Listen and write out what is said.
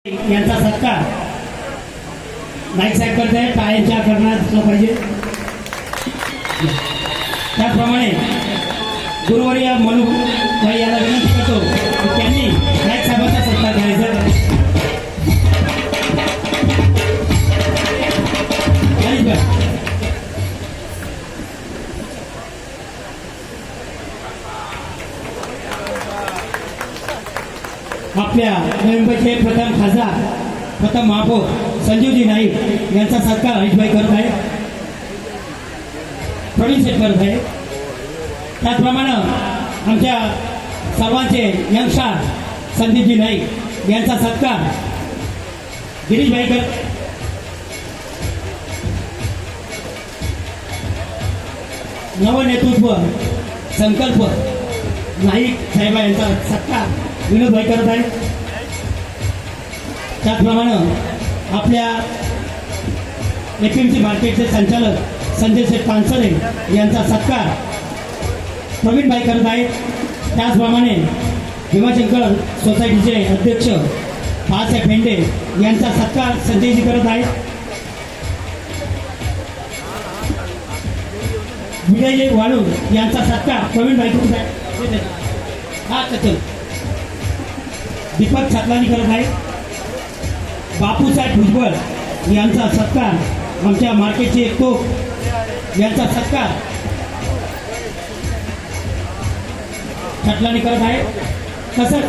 यांचा सत्कार नाईक साहेब करत आहे. टाळ्यांच्या करण्यात असलं पाहिजे. त्याचप्रमाणे गुरुवर्य मनू भाई याला विनंती करतो की त्यांनी नाईक साहेबांचा सत्कार करायचा. आपल्या नवी मुंबईचे प्रथम खासदार प्रथम महापौर संजीवजी नाईक यांचा सत्कार हरीशभाई करत आहे. प्रवीण शेठ करत आहे. त्याचप्रमाणे आमच्या सर्वांचे यंगस्टार संदीपजी नाईक यांचा सत्कार गिरीशभाई करत. नवनेतृत्व संकल्प नाईक साहेबा यांचा सत्कार विनोदभाई करत आहे. त्याचप्रमाणे आपल्या एपीएमसी मार्केटचे संचालक संजय शेठ पानसरे यांचा सत्कार प्रवीणभाई करत आहेत. त्याचप्रमाणे भीमाशंकर सोसायटीचे अध्यक्ष बाळासाहेब भेंडे यांचा सत्कार संजयजी करत आहेत. विजयजी वाळू यांचा सत्कार प्रवीणभाई करत आहे. हा चल दीपक छातलानी करत आहे. बापूसाहेब भुजबळ यांचा सत्कार आमच्या मार्केटचे तोफ यांचा सत्कार छातलानी करत आहे. तसंच